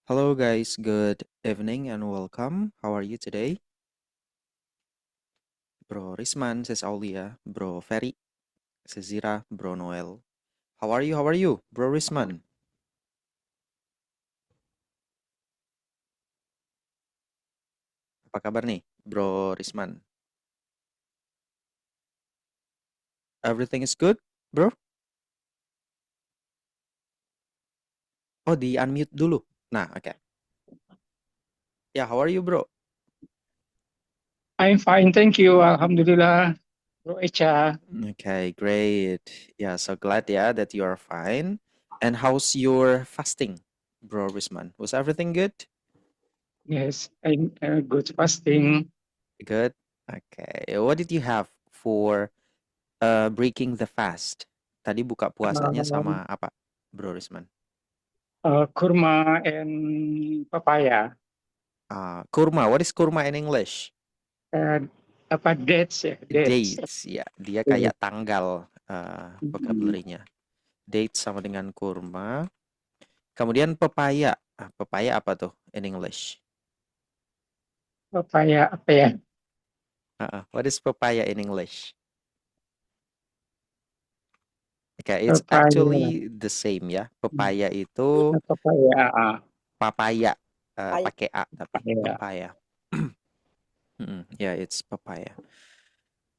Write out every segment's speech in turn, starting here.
Hello guys, good evening and welcome. How are you today? Bro Risman, Sis Aulia, Bro Ferry, Sis Zira, Bro Noel. How are you? How are you, Bro Risman? Apa kabar nih, Bro Risman? Everything is good, bro? Oh, di unmute dulu. Nah, oke. Ya, how are you, bro? I'm fine, thank you. Alhamdulillah, Bro Echa. Okay, great. Yeah, so glad that you are fine. And how's your fasting, Bro Risman? Was everything good? Yes, I'm good fasting. Good. Okay. What did you have for breaking the fast? Tadi buka puasanya Um, sama apa, Bro Risman? Kurma and papaya. Kurma. What is kurma in English? Uh, apa dates ya? Dates. Dates. Ya, dia Yes. kayak tanggal Mm, vocabulary-nya. Dates sama dengan kurma. Kemudian pepaya. Pepaya apa tuh in English? Papaya apa ya? What is papaya in English? Okay, it's Papaya. actually the same ya. Hmm, Papaya itu Papaya. papaya, Papaya. pakai A tapi Papaya. papaya. Yeah, it's papaya.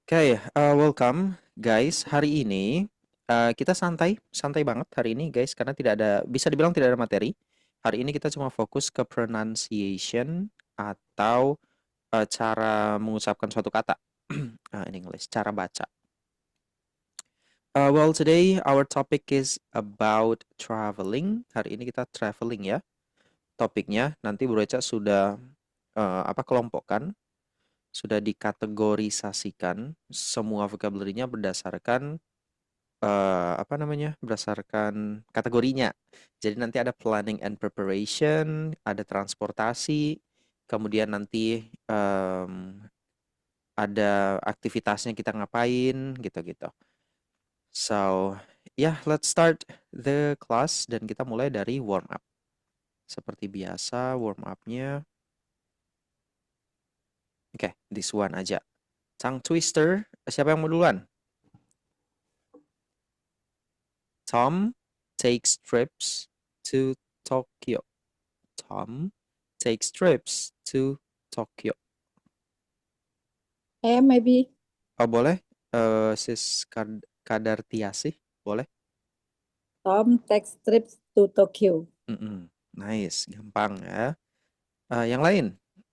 Oke, welcome guys. Hari ini kita santai, santai banget hari ini guys, karena tidak ada, bisa dibilang tidak ada materi. Hari ini kita cuma fokus ke pronunciation atau cara mengucapkan suatu kata in English, cara baca. Well, today our topic is about traveling. Hari ini kita traveling ya. Topiknya nanti Bro Eca sudah kelompokkan, sudah dikategorisasikan semua vocabulary-nya berdasarkan berdasarkan kategorinya. Jadi nanti ada planning and preparation, ada transportasi, kemudian nanti ada aktivitasnya kita ngapain gitu-gitu. So, yeah, let's start the class dan kita mulai dari warm up. Seperti biasa warm up-nya. Oke, this one aja. Tongue twister, siapa yang mau duluan? Tom takes trips to Tokyo. Tom takes trips to Tokyo. Maybe Oh, boleh? Sis Kadartiasih, boleh? Tom takes trips to Tokyo. Nice, gampang ya. Yang lain,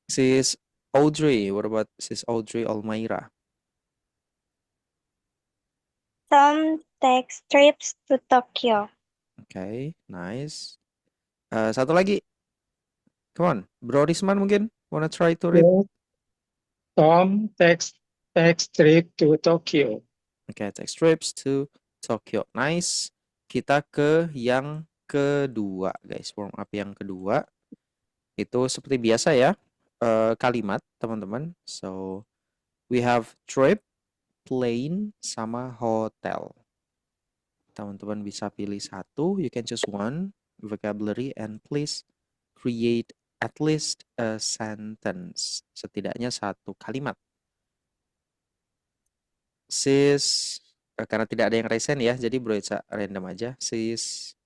Sis Audrey. What about Sis Audrey Almaira? Tom takes trips to Tokyo. Okay, nice. Satu lagi, come on, Bro Risman mungkin wanna try to read? Yes. Tom takes trip to Tokyo. Okay, takes trips to Tokyo. Nice. Kita ke yang kedua, guys. Warm up yang kedua. Itu seperti biasa ya. Kalimat, teman-teman. So, we have trip, plane, sama hotel. Teman-teman bisa pilih satu. You can choose one vocabulary and please create at least a sentence. Setidaknya satu kalimat. Sis, karena tidak ada yang resen ya, jadi Bro Eca random aja. Sis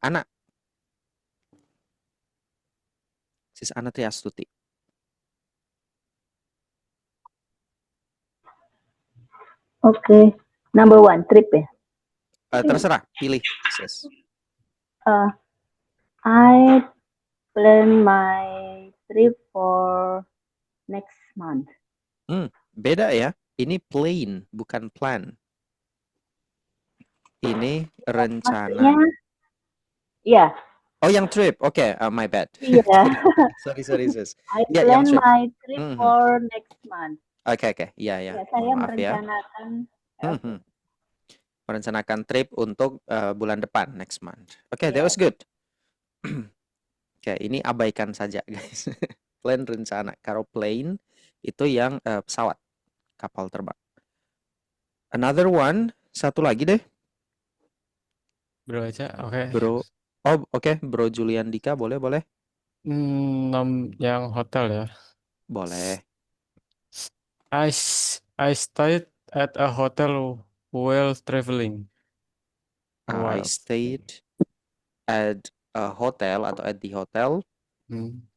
Ana, Sis Ana Triastuti. Okay. Number one, trip ya. Terserah, pilih, Sis. I plan my trip for next month. Beda ya. Ini plane, bukan plan. Ini rencana. Maksudnya, ya. Oh, yang trip. Oke, my bad. Iya. Sorry, Sis. I Ya, yang plan trip. my trip for next month. Oke. Iya. Ya, Mohon saya maaf ya. merencanakan. Merencanakan trip untuk bulan depan, next month. Oke, that Yes. was good. Oke, ini abaikan saja, guys. Plan rencana. Kalau plane itu yang pesawat, kapal terbang. Another one, satu lagi deh. Bro aja, oke. Bro Oh, oke, Bro Julian Dika, boleh, boleh. Yang hotel ya. Boleh. I stayed at a hotel while traveling. I stayed at a hotel atau at the hotel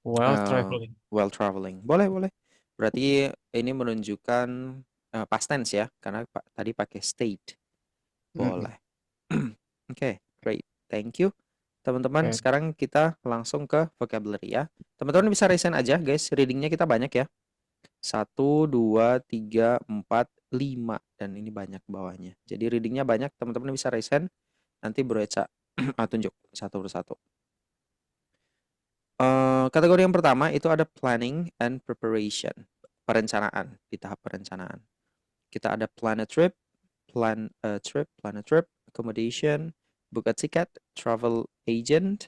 While uh, traveling. while traveling. Boleh, boleh. Berarti ini menunjukkan past tense ya, karena tadi pakai stayed. Boleh. Oke, great. Thank you. Teman-teman, Oke. sekarang kita langsung ke vocabulary ya. Teman-teman bisa raise aja, guys. Readingnya kita banyak ya. 1, 2, 3, 4, 5. Dan ini banyak bawahnya. Jadi readingnya banyak, teman-teman bisa raise hand. Nanti Bro Eca tunjuk satu persatu. Kategori yang pertama itu ada planning and preparation. Perencanaan, di tahap perencanaan. Kita ada plan a trip, plan a trip, accommodation, book a ticket, travel agent,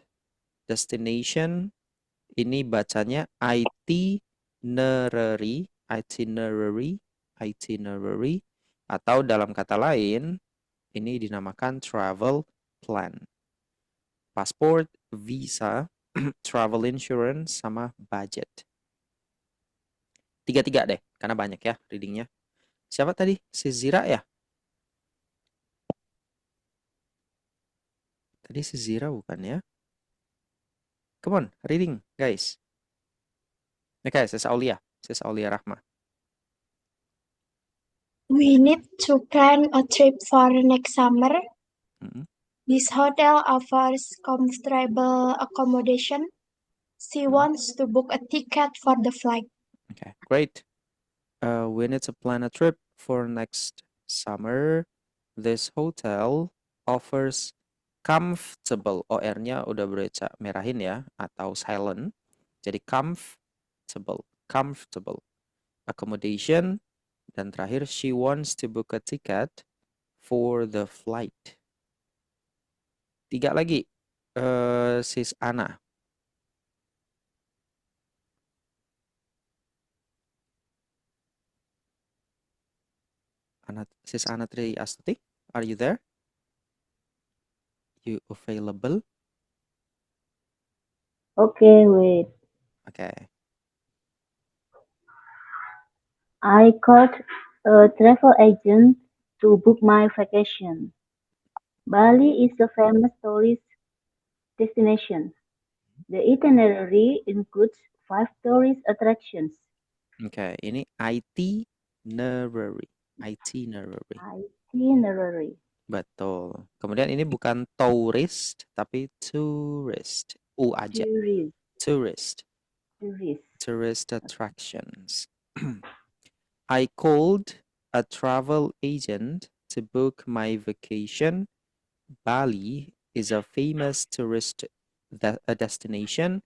destination. Ini bacanya itinerary, atau dalam kata lain ini dinamakan travel plan. Passport, visa, travel insurance, sama budget. 3 deh, karena banyak ya readingnya. Siapa tadi? Si Zira ya? Tadi si Zira bukan ya? Come on, reading, guys. Oke, Sis Aulia Rahma. We need to plan a trip for next summer. This hotel offers comfortable accommodation. She wants to book a ticket for the flight. Okay, great. We need to plan a trip for next summer. This hotel offers comfortable. OR-nya udah bereca merahin ya, atau silent. Jadi comfortable accommodation. Dan terakhir, she wants to book a ticket for the flight. 3 lagi, Sis Ana. Sis Ana Tri Astuti, are you there? You available? Okay, wait. Okay. I called a travel agent to book my vacation. Bali is a famous tourist destination. The itinerary includes 5 tourist attractions. Okay, ini itinerary. Betul. Kemudian ini bukan tourist, tapi tourist. Aja. Tourist attractions. I called a travel agent to book my vacation. Bali is a famous tourist destination.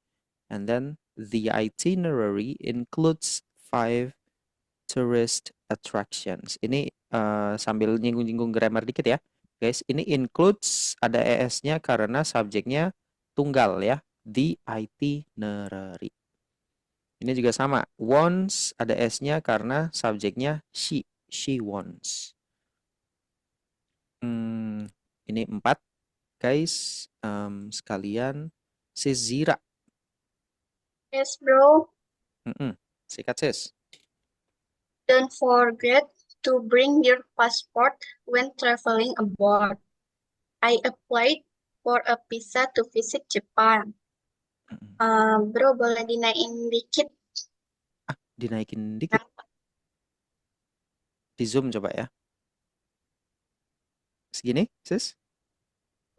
And then the itinerary includes 5 tourist attractions. Ini sambil nyinggung-nyinggung grammar dikit ya, guys. Ini includes, ada es-nya karena subjeknya tunggal ya. The itinerary. Ini juga sama. Wants, ada s-nya karena subjeknya she. She wants. Ini 4, guys. Sekalian. Sis Zira. Yes, bro. Sikat, sis. Don't forget to bring your passport when traveling abroad. I applied for a visa to visit Japan. Bro, boleh dinaikin dikit? Dinaikin dikit. Di zoom coba ya. Segini, sis?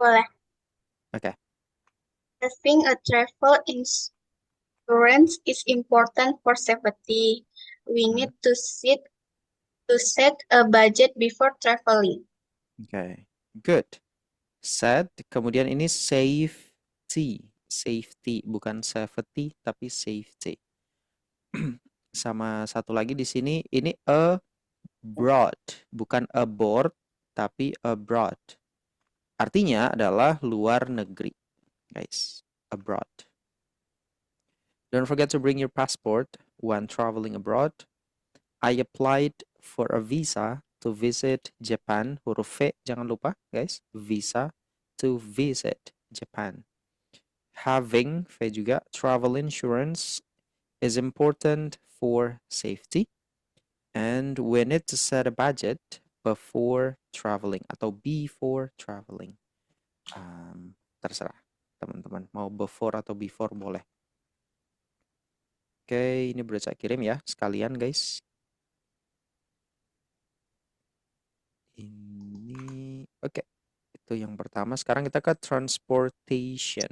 Boleh. Oke. Having a travel insurance is important for safety. We need to set a budget before traveling. Okay, good. Set, kemudian ini safety. Safety, bukan safety, tapi safety. Sama satu lagi di sini, ini abroad. Bukan aboard, tapi abroad. Artinya adalah luar negeri, guys. Abroad. Don't forget to bring your passport when traveling abroad. I applied for a visa to visit Japan. Huruf V jangan lupa, guys. Visa to visit Japan. having V juga travel insurance is important for safety and we need to set a budget before traveling atau before traveling. Terserah teman-teman mau before atau before boleh. Oke, ini boleh saya kirim ya sekalian guys. Ini oke. Itu yang pertama. Sekarang kita ke transportation.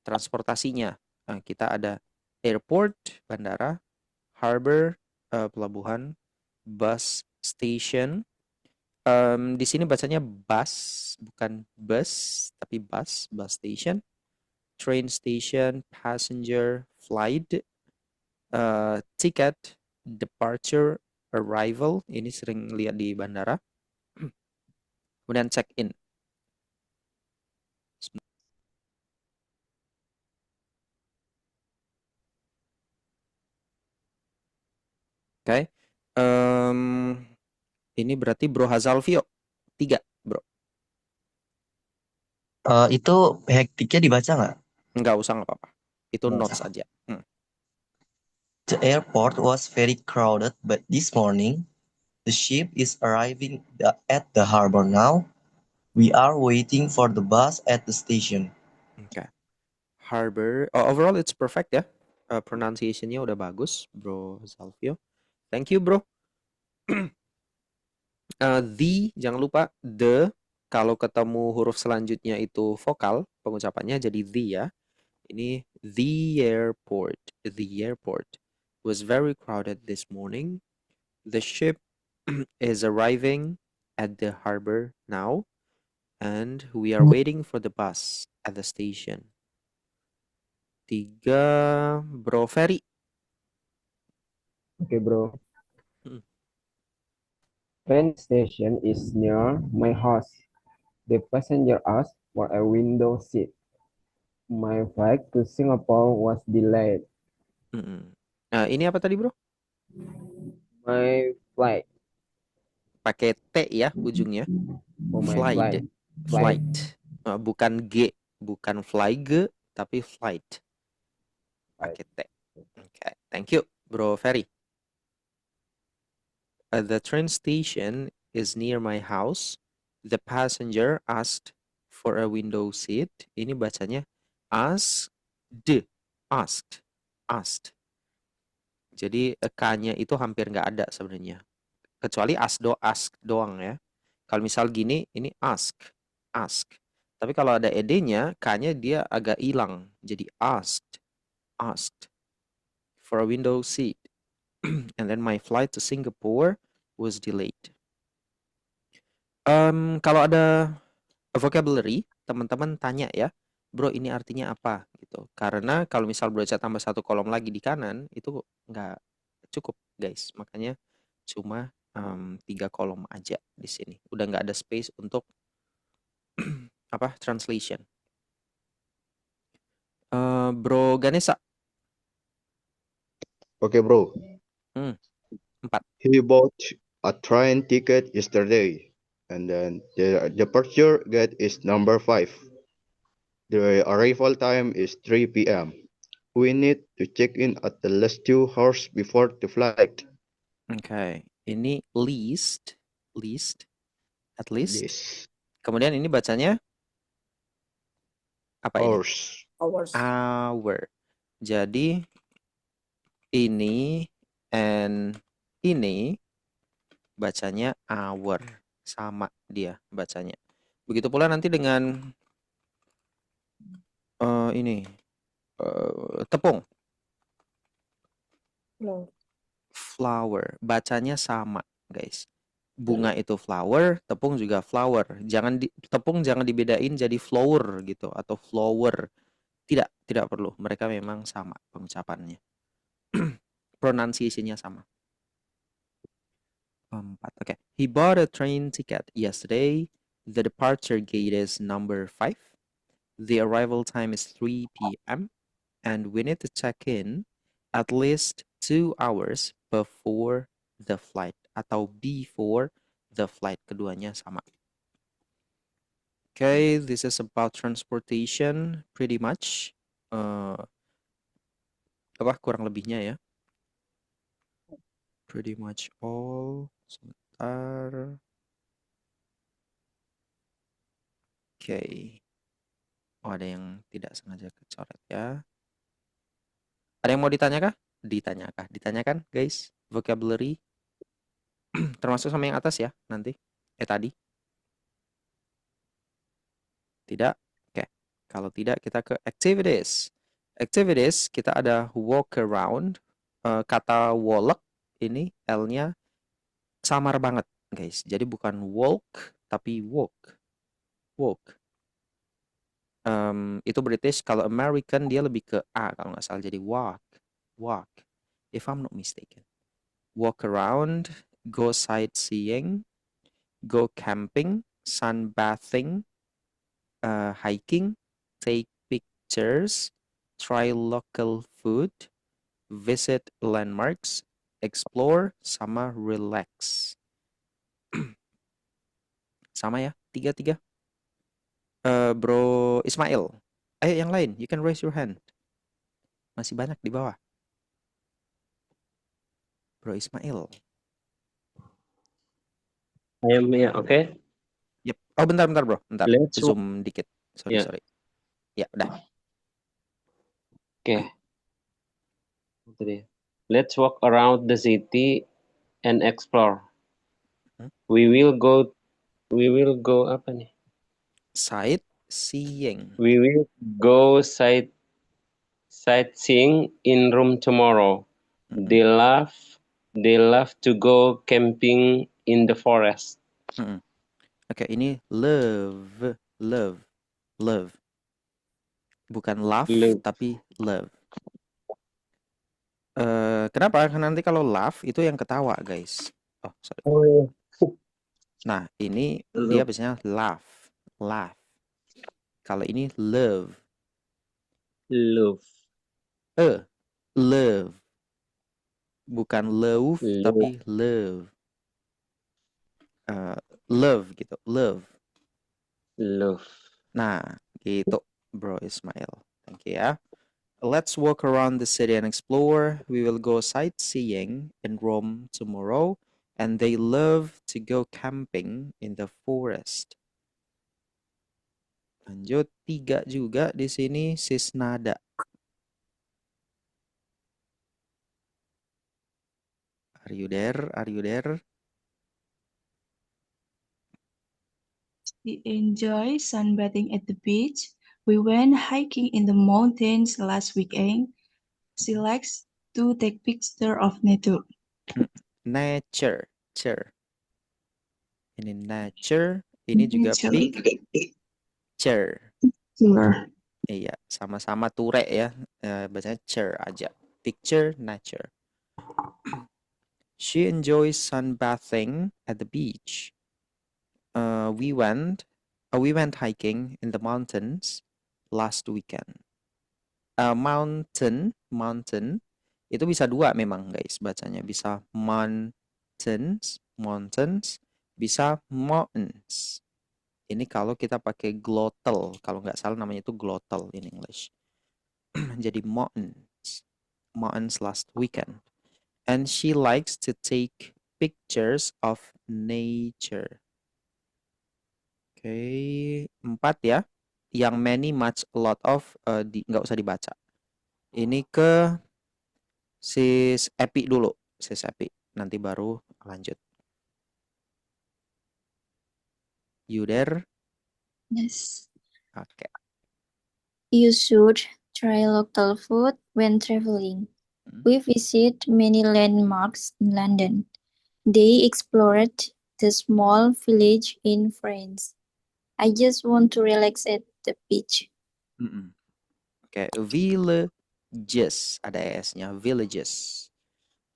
Transportasinya. Nah, kita ada airport, bandara, harbor, pelabuhan, bus station. Di sini bacanya bus, bukan bus, tapi bus station. Train station, passenger, flight, ticket, departure, arrival. Ini sering lihat di bandara. Kemudian check-in. Oke. Ini berarti Bro Hazalvio. 3, Bro. Itu hektiknya dibaca nggak? Nggak usah, nggak apa-apa. Itu Nggak notes usah. aja. The airport was very crowded, but this morning the ship is arriving at the harbor now. We are waiting for the bus at the station. Oke. Harbor. Overall it's perfect ya. Pronunciation-nya udah bagus, Bro Hazalvio. Thank you, Bro. The, jangan lupa the. Kalau ketemu huruf selanjutnya itu vokal, pengucapannya jadi the ya. Ini the airport. The airport was very crowded this morning. The ship is arriving at the harbor now. And we are waiting for the bus at the station. 3, Bro Ferry. Okay, bro. Hmm. Train station is near my house. The passenger asked for a window seat. My flight to Singapore was delayed. Nah, ini apa tadi, Bro? My flight. Pakai T ya ujungnya. Oh, my Flight. flight. Bukan G, bukan fly G, tapi flight. Pakai T. Okay, thank you, Bro Ferry. The train station is near my house. The passenger asked for a window seat. Ini bacanya asked. Jadi K-nya itu hampir nggak ada sebenarnya. Kecuali ask doang ya. Kalau misal gini, ini ask. Tapi kalau ada ed-nya, K-nya dia agak hilang. Jadi asked for a window seat. And then my flight to Singapore was delayed. Kalau ada vocabulary, teman-teman tanya ya, bro ini artinya apa gitu. Karena kalau misal bro saya tambah 1 kolom lagi di kanan, itu nggak cukup guys. Makanya cuma 3 kolom aja di sini. Udah nggak ada space untuk translation. Bro Ganesha. Okay, bro. 4. He bought a train ticket yesterday, and then the departure gate is number 5. The arrival time is 3 p.m. We need to check in at least 2 hours before the flight. Okay, ini least, at least. Yes. Kemudian ini bacanya apa ini? Hour. Jadi ini and ini bacanya hour, sama dia bacanya. Begitu pula nanti dengan ini tepung. Flower, bacanya sama, guys. Bunga itu flower, tepung juga flower. Tepung jangan dibedain jadi flower gitu atau flower. Tidak perlu. Mereka memang sama pengucapannya. Pronunciation-nya sama. 4. Okay. He bought a train ticket yesterday. The departure gate is number 5. The arrival time is 3 p.m. And we need to check in at least 2 hours before the flight atau before the flight. Keduanya sama. Okay, this is about transportation pretty much. kurang lebihnya ya. Pretty much all. Sebentar. Oke. Oh, ada yang tidak sengaja kecoret ya. Ada yang mau ditanya kah? Ditanyakan, guys. Vocabulary. Termasuk sama yang atas ya, nanti. Tadi. Tidak? Oke. Kalau tidak, kita ke activities. Activities, kita ada walk around. Kata walk, ini L-nya samar banget, guys. Jadi bukan walk, tapi walk. Walk. Itu British. Kalau American, dia lebih ke A, kalau nggak salah. Jadi walk. Walk. If I'm not mistaken. Walk around, go sightseeing, go camping, sunbathing, hiking, take pictures, try local food, visit landmarks, explore, sama relax. Sama ya, tiga. Bro Ismail. Ayo yang lain, you can raise your hand. Masih banyak di bawah. Bro Ismail. I am here, okay? Yep. Oh, bentar bro, bentar. Let's Zoom dikit. Sorry, Yeah. sorry. Ya, udah. Okay. Let's walk around the city and explore. We will go apa nih? Sightseeing. We will go sightseeing in Rome tomorrow. They love to go camping in the forest. Oke, ini love. Bukan laugh, tapi love. Kenapa? Karena nanti kalau laugh itu yang ketawa, guys. Oh, sorry. Nah, ini dia biasanya laugh. Kalau ini love. Love. Bukan love, tapi love. Love gitu, love. Nah, gitu, Bro Ismail. Thank you ya. Let's walk around the city and explore. We will go sightseeing in Rome tomorrow. And they love to go camping in the forest. Lanjut, 3 juga di sini, Sisnada. Are you there? We enjoy sunbathing at the beach. We went hiking in the mountains last weekend. She likes to take pictures of nature. Nature. Ini nature, ini juga picture. Iya, sama-sama ture ya. Bacanya cer aja. Picture, nature. She enjoys sunbathing at the beach. We went hiking in the mountains last weekend. Mountain itu bisa 2 memang, guys, bacanya. Bisa mountains, bisa mountains. Ini kalau kita pakai glottal, kalau nggak salah namanya itu glottal in English. Jadi mountains last weekend. And she likes to take pictures of nature. Oke, 4 ya. Yang many, much, a lot of, nggak usah dibaca. Ini ke Sis Epi dulu. Nanti baru lanjut. You there? Yes. Okay. You should try local food when traveling. We visit many landmarks in London. They explored the small village in France. I just want to relax at the beach. Oke, villages, ada S-nya, villages.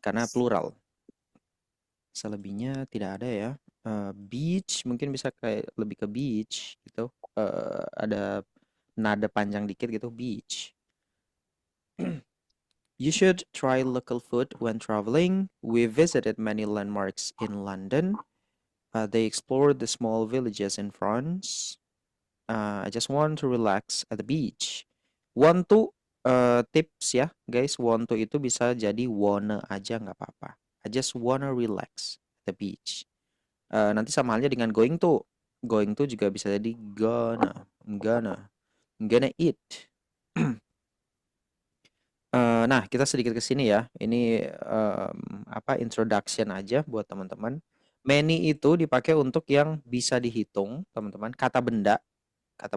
Karena plural. Selebihnya tidak ada ya. Beach mungkin bisa kayak lebih ke beach gitu. Ada nada panjang dikit gitu, beach. You should try local food when traveling. We visited many landmarks in London. They explored the small villages in France. I just want to relax at the beach. Want to tips ya guys, want to itu bisa jadi wanna aja nggak apa-apa. I just wanna relax at the beach. Nanti sama halnya dengan going to. Going to juga bisa jadi gonna eat. Nah, kita sedikit ke sini ya. Ini introduction aja buat teman-teman. Many itu dipakai untuk yang bisa dihitung, teman-teman. Kata benda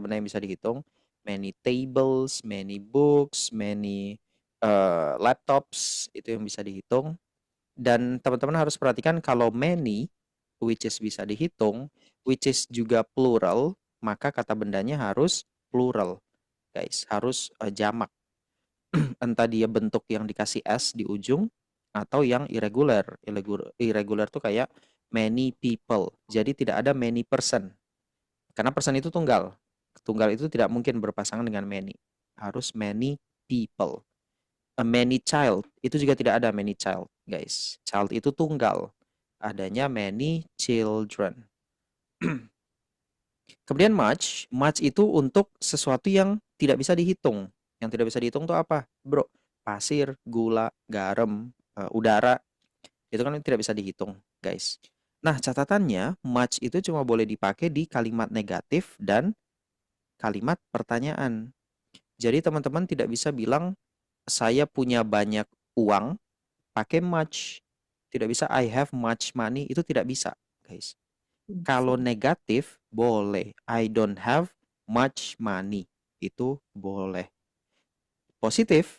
yang bisa dihitung. Many tables, many books, many laptops, itu yang bisa dihitung. Dan teman-teman harus perhatikan kalau many, which is bisa dihitung, which is juga plural, maka kata bendanya harus plural, guys. Harus jamak. Entah dia bentuk yang dikasih S di ujung atau yang irregular. Irregular tuh kayak many people. Jadi tidak ada many person. Karena person itu tunggal. Tunggal itu tidak mungkin berpasangan dengan many. Harus many people. A many child itu juga tidak ada many child, guys. Child itu tunggal. Adanya many children. Kemudian much itu untuk sesuatu yang tidak bisa dihitung. Yang tidak bisa dihitung tuh apa, bro? Pasir, gula, garam, udara. Itu kan tidak bisa dihitung, guys. Nah, catatannya much itu cuma boleh dipakai di kalimat negatif dan kalimat pertanyaan. Jadi teman-teman tidak bisa bilang saya punya banyak uang pakai much. Tidak bisa I have much money, itu tidak bisa, guys. Kalau negatif boleh. I don't have much money. Itu boleh. Positif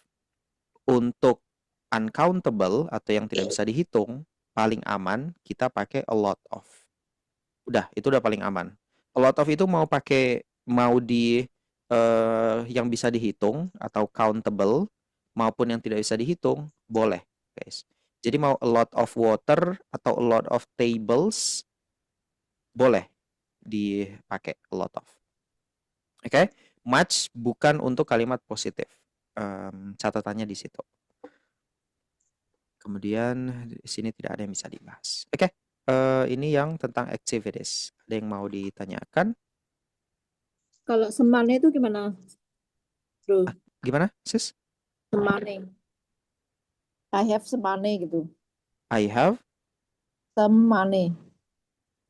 untuk uncountable atau yang tidak bisa dihitung, paling aman kita pakai a lot of. Itu udah paling aman. A lot of itu mau di yang bisa dihitung atau countable maupun yang tidak bisa dihitung, boleh, guys. Jadi mau a lot of water atau a lot of tables, boleh dipakai a lot of. Oke? Much bukan untuk kalimat positif. Catatannya di situ. Kemudian di sini tidak ada yang bisa dibahas. Oke? Ini yang tentang activities. Ada yang mau ditanyakan? Kalau semane itu gimana, bro? Gimana, sis? Semane. I have semane gitu. I have Some money.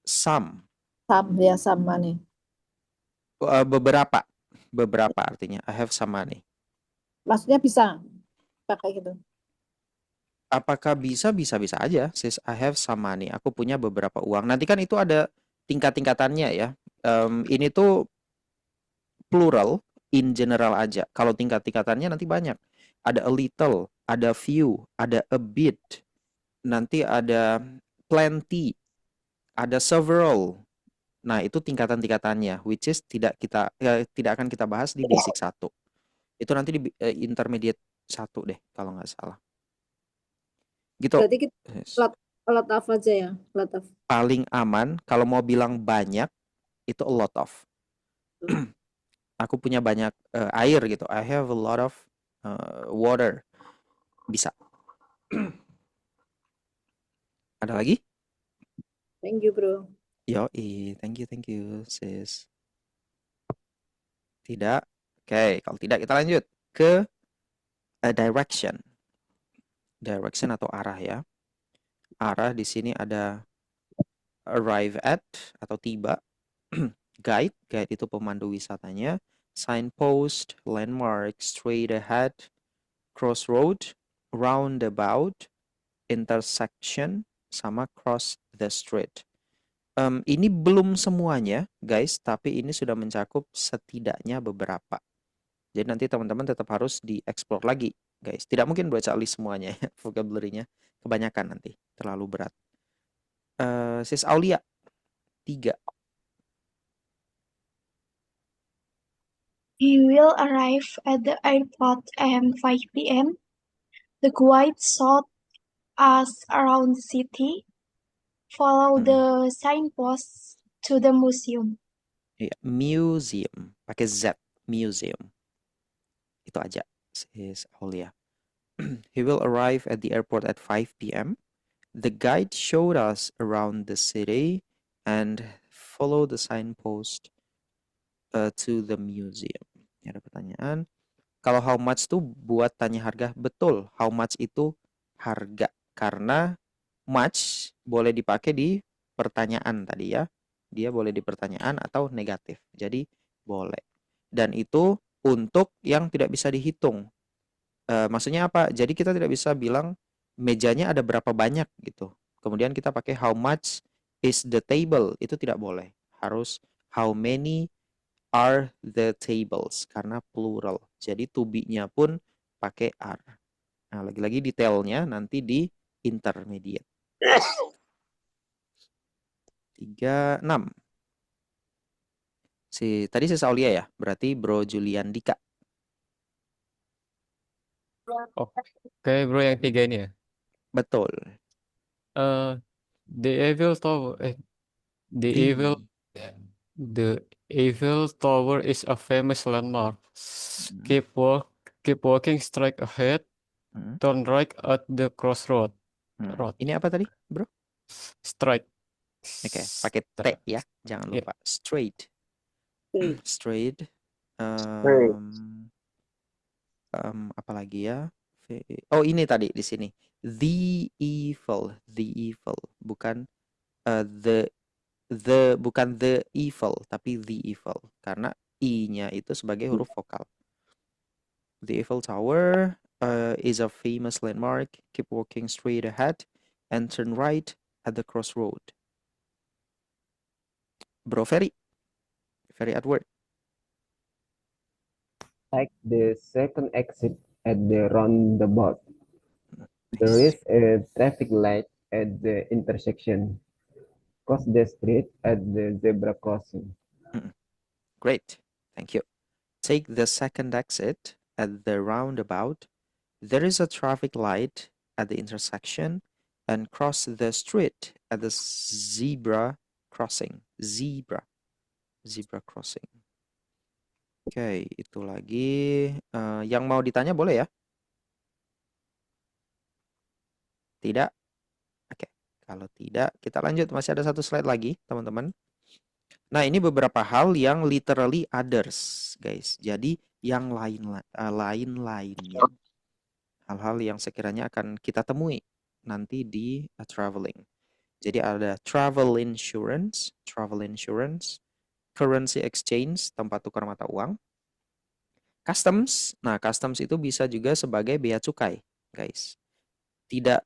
some. Some money. Beberapa artinya. I have some money. Maksudnya bisa pakai gitu. Apakah bisa aja, sis. I have some money. Aku punya beberapa uang. Nanti kan itu ada tingkat-tingkatannya ya. Ini tuh plural, in general aja. Kalau tingkat-tingkatannya nanti banyak. Ada a little, ada few, ada a bit. Nanti ada plenty, ada several. Nah, itu tingkatan-tingkatannya, which is tidak akan kita bahas di basic 1. Itu nanti di intermediate 1 deh, kalau nggak salah. Gitu. Berarti kita a lot of aja ya, a lot of. Paling aman kalau mau bilang banyak itu a lot of. Aku punya banyak air gitu. I have a lot of water. Bisa. Ada lagi? Thank you, bro. Yoi, thank you, sis. Tidak? Oke, kalau tidak kita lanjut ke direction. Direction atau arah ya. Arah di sini ada arrive at atau tiba. Guide itu pemandu wisatanya. Signpost, landmark, straight ahead, crossroad, roundabout, intersection, sama cross the street. Ini belum semuanya, guys, tapi ini sudah mencakup setidaknya beberapa. Jadi nanti teman-teman tetap harus dieksplor lagi, guys. Tidak mungkin baca list semuanya, vocabulary-nya kebanyakan nanti, terlalu berat. Sis Aulia, 3. He will arrive at the airport at 5 p.m. The guide showed us around the city. Follow the signposts to the museum. Iya, museum, pakai Z, museum. Itu aja, sis Aulia. He will arrive at the airport at 5 p.m. The guide showed us around the city and follow the signpost to the museum. Ada pertanyaan. Kalau how much tuh buat tanya harga. Betul, how much itu harga. Karena much boleh dipakai di pertanyaan tadi ya. Dia boleh di pertanyaan atau negatif. Jadi boleh. Dan itu untuk yang tidak bisa dihitung. Maksudnya apa? Jadi kita tidak bisa bilang mejanya ada berapa banyak gitu. Kemudian kita pakai how much is the table. Itu tidak boleh. Harus how many are the tables karena plural. Jadi to be-nya pun pakai are. Nah, lagi-lagi detailnya nanti di intermediate. 36. Tadi si Saulia ya, berarti Bro Julian Dika. Oke, bro, yang 3 ini ya. Betul. The Eiffel Tower. The Eiffel. The Eiffel Tower is a famous landmark. Keep walking straight ahead. Turn right at the crossroad. Road. Ini apa tadi, bro? Straight. Oke, pakai T ya, jangan lupa. Straight. Straight. Apa lagi ya? Oh, ini tadi di sini. The Eiffel, bukan bukan the evil, tapi the Eiffel karena i-nya itu sebagai huruf vokal. The Eiffel Tower is a famous landmark. Keep walking straight ahead and turn right at the crossroad. Bro Ferry Edward. Take the second exit at the roundabout. There is a traffic light at the intersection. Cross the street at the zebra crossing. Great, thank you. Take the second exit at the roundabout. There is a traffic light at the intersection and cross the street at the zebra crossing. Zebra crossing. Oke, itu lagi. Yang mau ditanya boleh ya? Tidak? Oke, kalau tidak, kita lanjut. Masih ada satu slide lagi, teman-teman. Nah, ini beberapa hal yang literally others, guys. Jadi, yang lain-lainnya. Hal-hal yang sekiranya akan kita temui nanti di traveling. Jadi, ada travel insurance, currency exchange, tempat tukar mata uang, customs. Nah, customs itu bisa juga sebagai bea cukai, guys. Tidak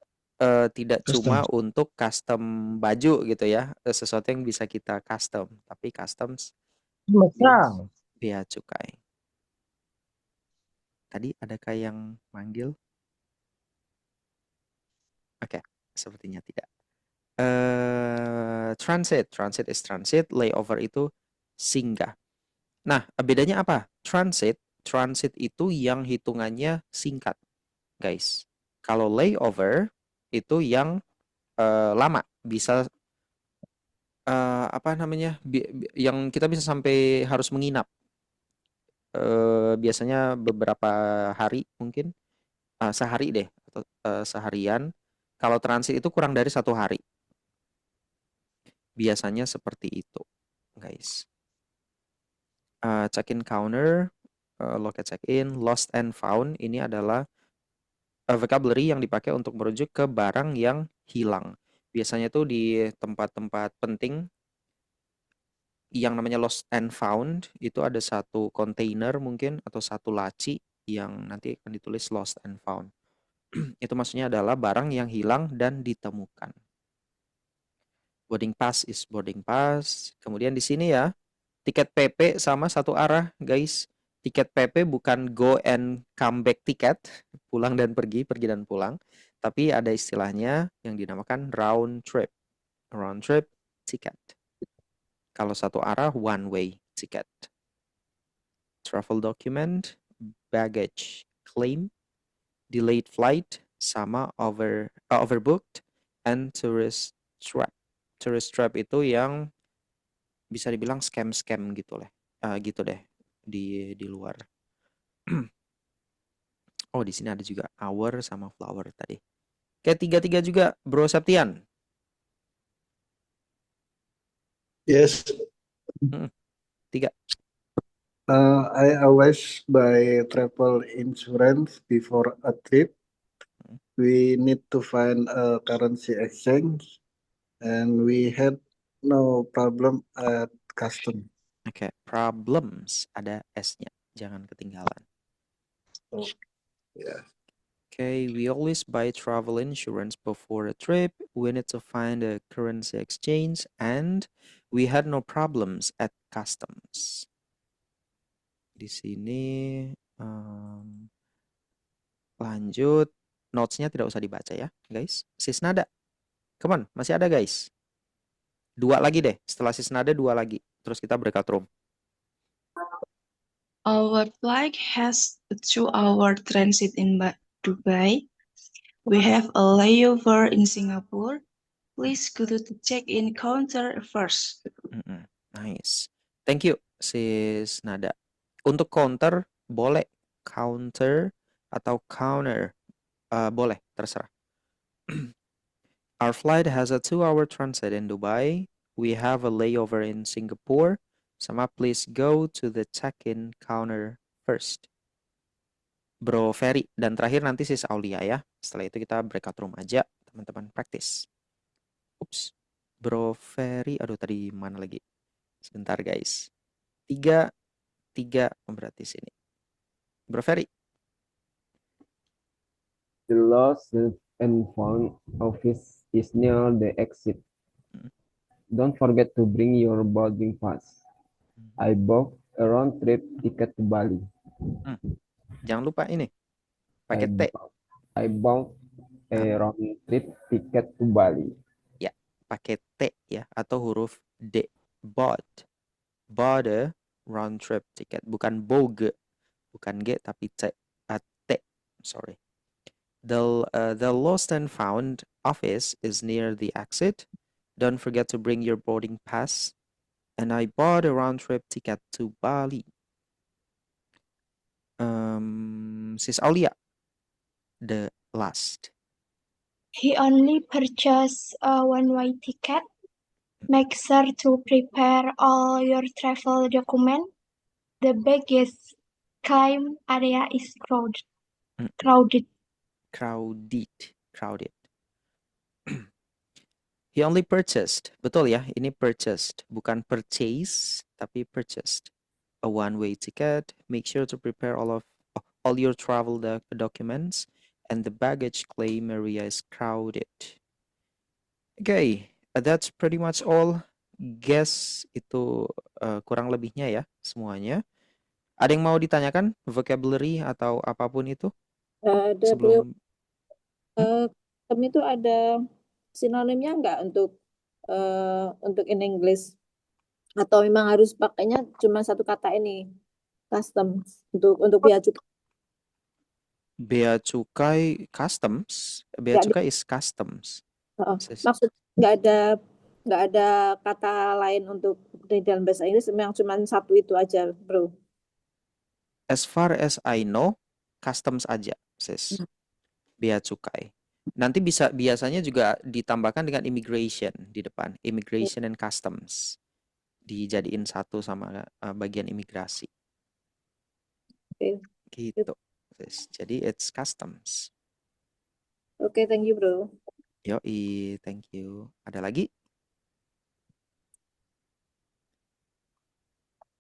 cuma untuk custom baju gitu ya, sesuatu yang bisa kita custom, tapi customs bea cukai. Tadi adakah yang manggil? Oke, sepertinya tidak. Transit is transit, layover itu singgah. Nah, bedanya apa? Transit itu yang hitungannya singkat, guys. Kalau layover itu yang lama, bisa yang kita bisa sampai harus menginap. Biasanya beberapa hari mungkin, sehari deh, atau seharian. Kalau transit itu kurang dari 1 hari. Biasanya seperti itu, guys. Check-in counter, loket check-in, lost and found, ini adalah vocabulary yang dipakai untuk merujuk ke barang yang hilang. Biasanya tuh di tempat-tempat penting yang namanya lost and found, itu ada satu container mungkin atau satu laci yang nanti akan ditulis lost and found. Itu maksudnya adalah barang yang hilang dan ditemukan. Boarding pass is boarding pass. Kemudian di sini ya, tiket PP sama satu arah, guys. Tiket PP bukan go and come back tiket, pulang dan pergi dan pulang. Tapi ada istilahnya yang dinamakan round trip ticket. Kalau satu arah, one way ticket. Travel document, baggage claim, delayed flight, sama overbooked, and tourist trap. Tourist trap itu yang bisa dibilang scam gitu deh di luar. Oh, di sini ada juga hour sama flower tadi. Kayak 3 juga, Bro Septian. Yes. 3. I always buy travel insurance before a trip. We need to find a currency exchange, and we had no problem at custom. Oke, problems ada S-nya, jangan ketinggalan. Oh, yeah. Okay, we always buy travel insurance before a trip. We need to find a currency exchange, and we had no problems at customs. Di sini lanjut, notes-nya tidak usah dibaca ya, guys. Sisnada, come on, masih ada guys. 2 lagi deh, setelah Sisnada 2 lagi. Terus kita breakout room. Our flight has a 2-hour transit in Dubai. We have a layover in Singapore. Please go to the check-in counter first. Nice. Thank you, Sis Nada. Untuk counter, boleh counter atau counter. Boleh, terserah. Our flight has a 2-hour transit in Dubai. We have a layover in Singapore. Sama please go to the check-in counter first. Bro Ferry. Dan terakhir nanti Sis Aulia ya. Setelah itu kita breakout room aja. Teman-teman praktis. Ups. Bro Ferry. Aduh tadi mana lagi? Sebentar guys. 3 berarti sini. Bro Ferry. The lost and found office is near the exit. Don't forget to bring your boarding pass. I bought a round trip ticket to Bali. Jangan lupa ini. Pakai T. I bought a round trip ticket to Bali. Ya, pakai T ya atau huruf D. Bought a round trip ticket. Bukan boge. Bukan G tapi T. T. Sorry. The lost and found office is near the exit. Don't forget to bring your boarding pass. And I bought a round trip ticket to Bali. Sis Aulia, the last. He only purchased a one-way ticket. Make sure to prepare all your travel documents. The baggage claim area is crowded. He only purchased. Betul ya, ini purchased. Bukan purchase, tapi purchased. A one-way ticket. Make sure to prepare all your travel documents. And the baggage claim area is crowded. Okay, that's pretty much all. Guess itu kurang lebihnya ya semuanya. Ada yang mau ditanyakan? Vocabulary atau apapun itu? Sebelum itu ada sinonimnya enggak untuk in English? Atau memang harus pakainya cuma satu kata ini, customs, untuk bea cukai? Bea cukai customs. Bea cukai is customs. Maksud nggak ada kata lain untuk di dalam bahasa Inggris, memang cuma satu itu aja, bro. As far as I know, customs aja, sis. Bea cukai. Nanti biasanya juga ditambahkan dengan immigration di depan. Immigration and customs. Dijadiin satu sama bagian imigrasi. Gitu. Sis. Jadi it's customs. Oke, thank you, bro. Yoi, thank you. Ada lagi?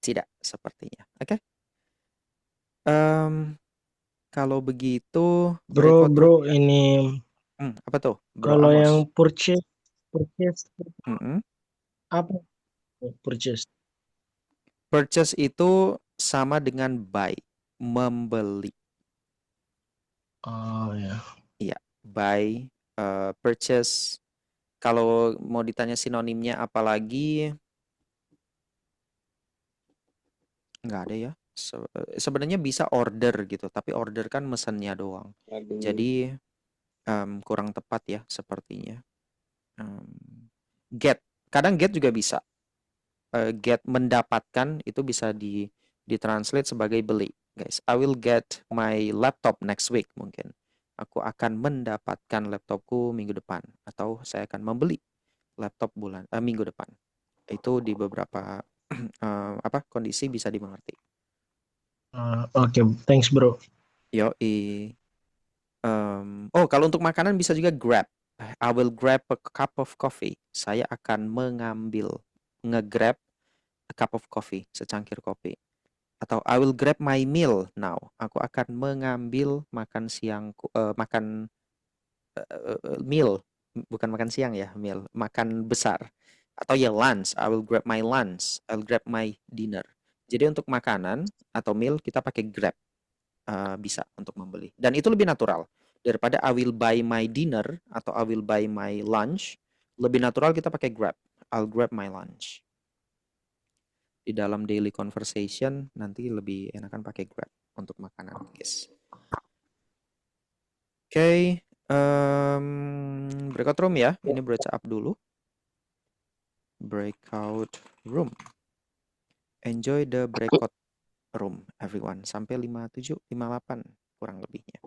Tidak, sepertinya. Oke. Kalau begitu, Bro, ini apa tuh? Bro kalau Amos. yang purchase apa? Purchase itu sama dengan buy, membeli. Oh ya. Iya, buy, purchase. Kalau mau ditanya sinonimnya apalagi, nggak ada ya. Sebenarnya bisa order gitu, tapi order kan mesennya doang. Jadi kurang tepat ya sepertinya. Get, kadang get juga bisa. Get mendapatkan itu bisa ditranslate sebagai beli, guys. I will get my laptop next week mungkin. Aku akan mendapatkan laptopku minggu depan, atau saya akan membeli laptop minggu depan. Itu di beberapa kondisi bisa dimengerti. Oke, thanks bro. Yoi. Oh, kalau untuk makanan bisa juga grab. I will grab a cup of coffee. Saya akan mengambil, nge-grab a cup of coffee, secangkir kopi. Atau I will grab my meal now. Aku akan mengambil makan siangku, makan meal, bukan makan siang ya, meal, makan besar. Atau ya lunch, I will grab my lunch, I will grab my dinner. Jadi untuk makanan atau meal kita pakai grab, bisa untuk membeli. Dan itu lebih natural daripada I will buy my dinner atau I will buy my lunch. Lebih natural kita pakai grab. I'll grab my lunch. Di dalam daily conversation nanti lebih enakan pakai grab untuk makanan, guys. Oke, breakout room ya. Ini baca up dulu. Breakout room. Enjoy the breakout room, everyone. Sampai 57, 58 kurang lebihnya.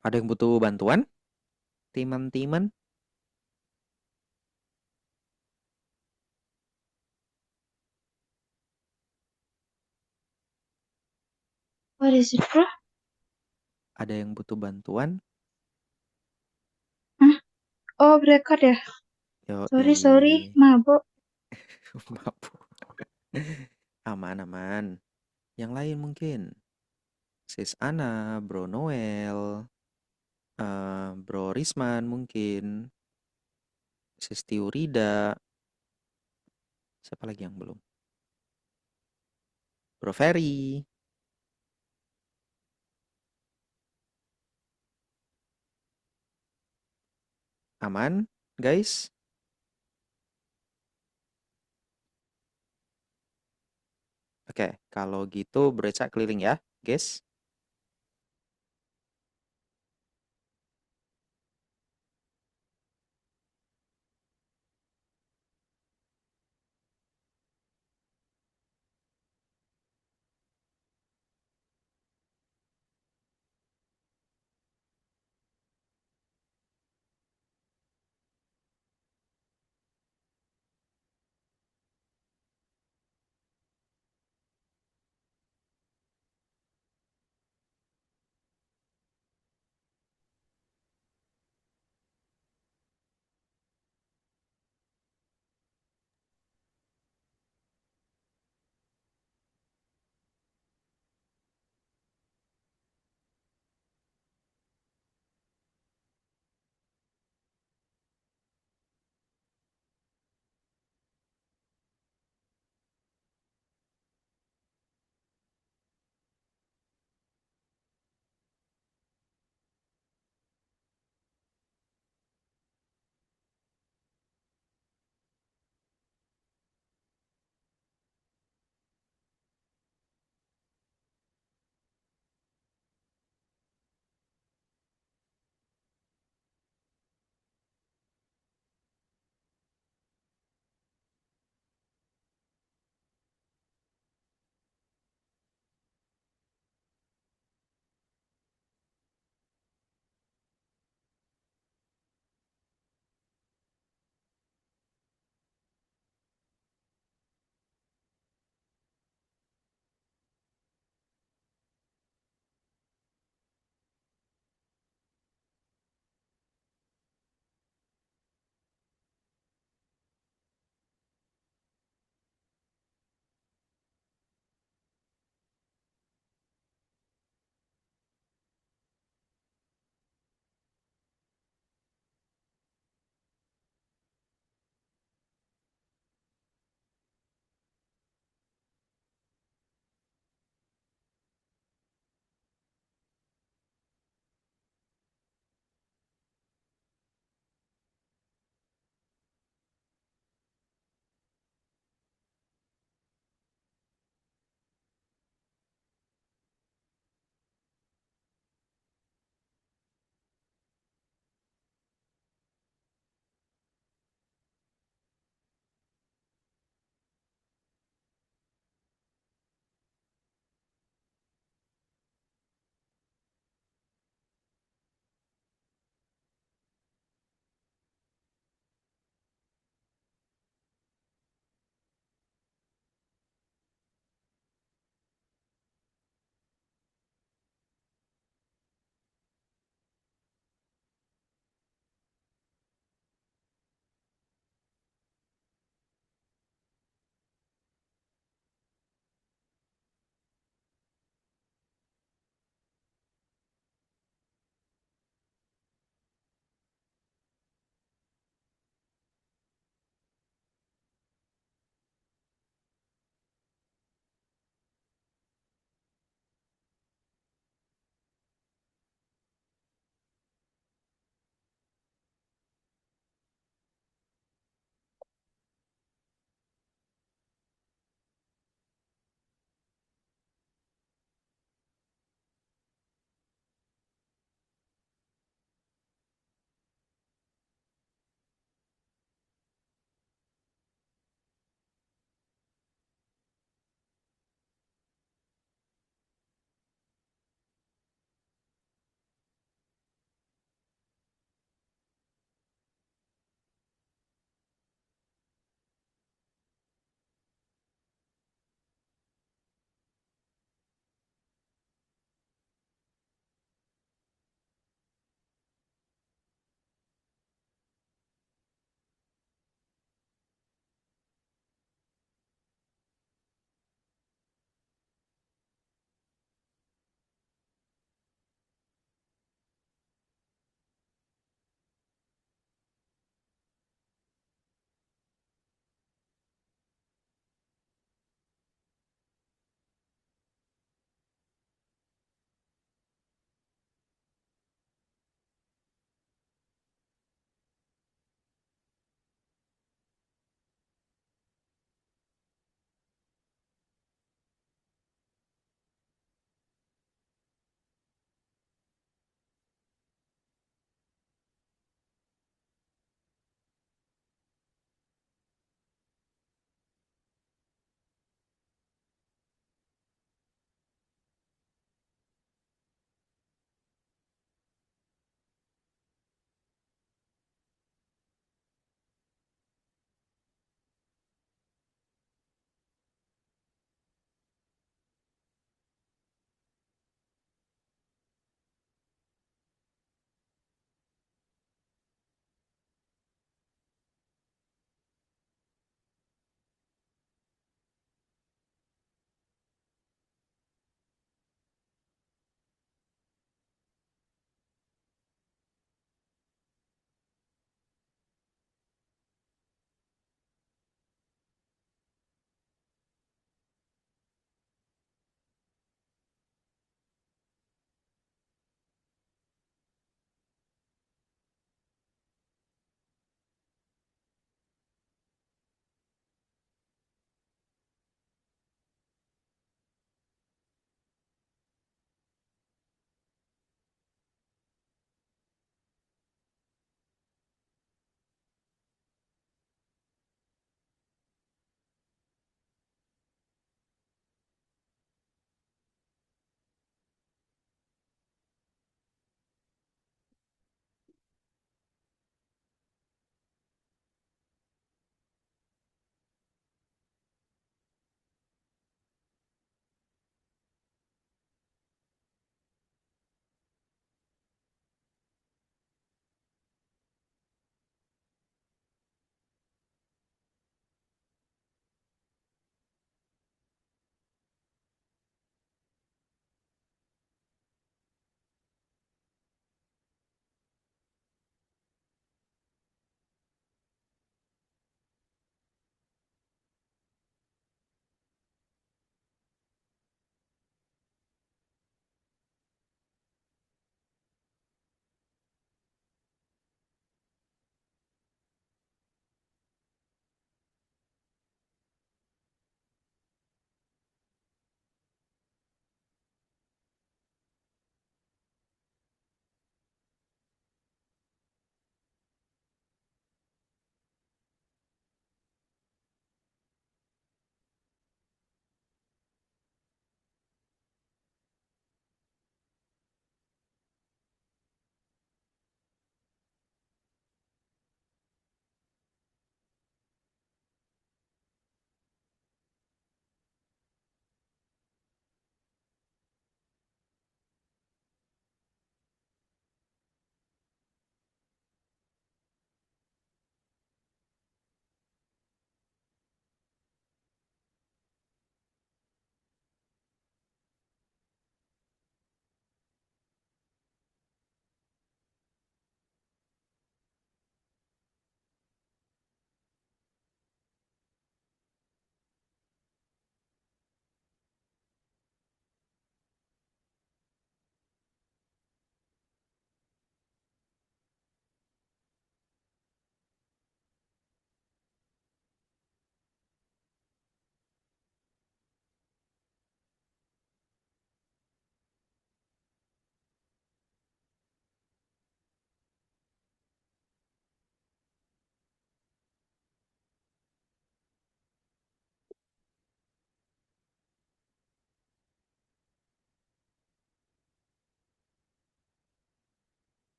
Ada yang butuh bantuan? Teman-teman? What is it, bro? Ada yang butuh bantuan? Hah? Oh, breakout ya? Sorry, mabuk. Mabuk. Aman-aman. Yang lain mungkin. Sis Ana, Bro Noel, Bro Risman mungkin. Sis Tiurida. Siapa lagi yang belum? Bro Ferry. Aman, guys? Oke, kalau gitu berecak keliling ya, guys.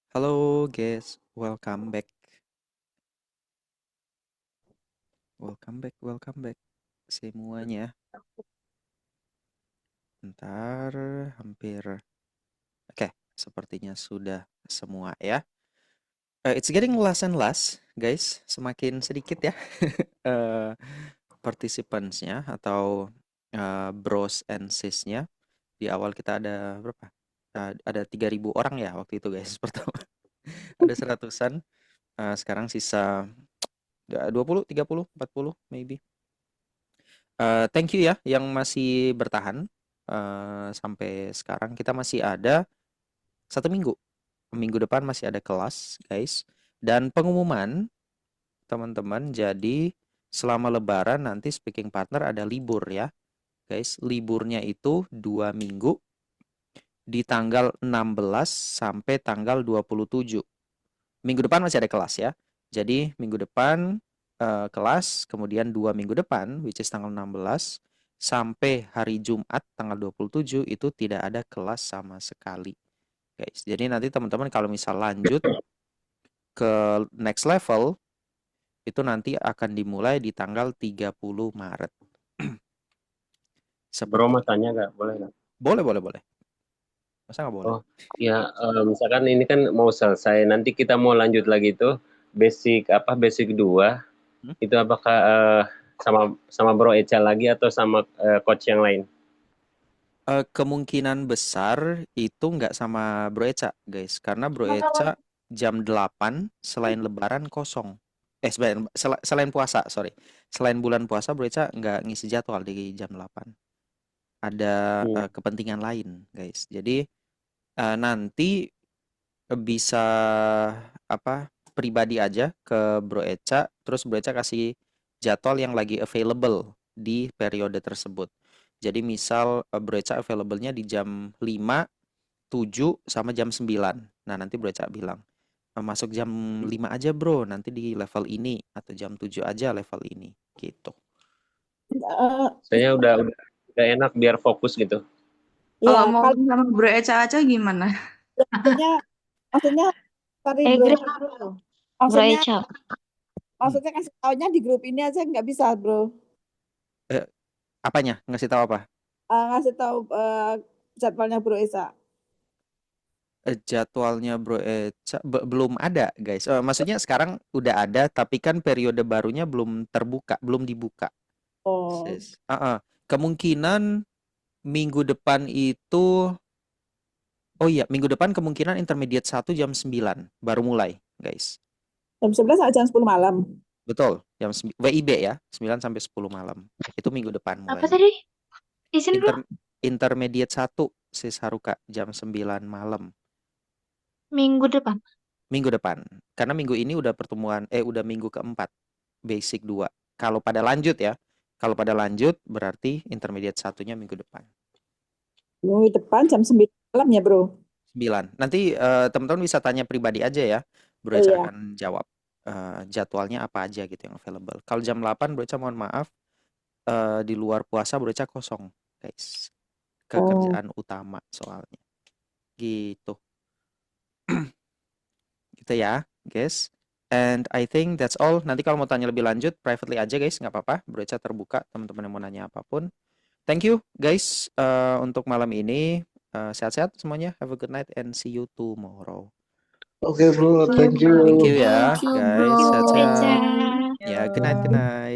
Halo guys, welcome back. Welcome back semuanya. Bentar, hampir. Oke, sepertinya sudah semua ya. It's getting less and less, guys. Semakin sedikit ya participants-nya atau bros and sis-nya. Di awal kita ada berapa? Ada 3.000 orang ya waktu itu guys pertama. Ada 100-an. Sekarang sisa 20, 30, 40 maybe. Thank you ya yang masih bertahan sampai sekarang. Kita masih ada 1 minggu. Minggu depan masih ada kelas, guys. Dan pengumuman teman-teman, jadi selama Lebaran nanti speaking partner ada libur ya, guys. Liburnya itu 2 minggu di tanggal 16 sampai tanggal 27. Minggu depan masih ada kelas ya. Jadi minggu depan kelas, kemudian 2 minggu depan, which is tanggal 16 sampai hari Jumat tanggal 27 itu tidak ada kelas sama sekali, guys. Jadi nanti teman-teman kalau misal lanjut ke next level itu nanti akan dimulai di tanggal 30 Maret. Bro mau tanya nggak? Boleh nggak? Boleh. Masa nggak boleh? Oh, ya misalkan ini kan mau selesai, nanti kita mau lanjut lagi tuh basic 2 itu apakah sama Bro Echa lagi atau sama coach yang lain? Kemungkinan besar itu nggak sama Bro Echa, guys, karena Bro Echa jam 8 selain Lebaran kosong. Selain puasa, sorry. Selain bulan puasa Bro Echa nggak ngisi jadwal di jam 8. Ada kepentingan lain, guys. Jadi nanti bisa pribadi aja ke Bro Echa, terus Bro Echa kasih jadwal yang lagi available di periode tersebut. Jadi misal Bro Echa available-nya di jam 5, 7 sama jam 9. Nah, nanti Bro Echa bilang masuk jam 5 aja bro, nanti di level ini, atau jam 7 aja level ini, gitu. Saya udah enak biar fokus gitu. Kalau mau sama Bro Echa aja gimana? Maksudnya sorry bro. Maksudnya kasih taunya di grup ini aja nggak bisa bro. Apanya? Ngasih tahu apa? Ngasih tahu jadwalnya Bro Echa. Jadwalnya Bro Echa belum ada, guys. Maksudnya sekarang udah ada, tapi kan periode barunya belum dibuka. Oh. Kemungkinan minggu depan itu, minggu depan kemungkinan intermediate 1 jam 9 baru mulai, guys. Jam 11 sampai jam 10 malam. Betul, jam WIB ya, 9 sampai 10 malam. Itu minggu depan mulai. Apa tadi? Izin bro. Intermediate 1 Sis Haruka jam 9 malam. Minggu depan. Minggu depan. Karena minggu ini udah udah minggu keempat. Basic 2. Kalau pada lanjut ya. Kalau pada lanjut berarti intermediate 1-nya minggu depan. Minggu depan jam 9 malam ya bro? 9. Nanti teman-teman bisa tanya pribadi aja ya. Bro Echa akan jawab jadwalnya apa aja gitu yang available. Kalau jam 8 Bro Echa mohon maaf. Di luar puasa Bro Echa kosong, guys. Kerjaan utama soalnya. Gitu. Gitu ya, guys. And I think that's all. Nanti kalau mau tanya lebih lanjut, privately aja guys, nggak apa-apa. Bro Echa terbuka, teman-teman yang mau nanya apapun. Thank you guys untuk malam ini. Sehat-sehat semuanya. Have a good night and see you tomorrow. Oke bro, thank you. Thank you ya, Thank you, guys. bro. Sehat-sehat. Echa. Ya, good night, good night.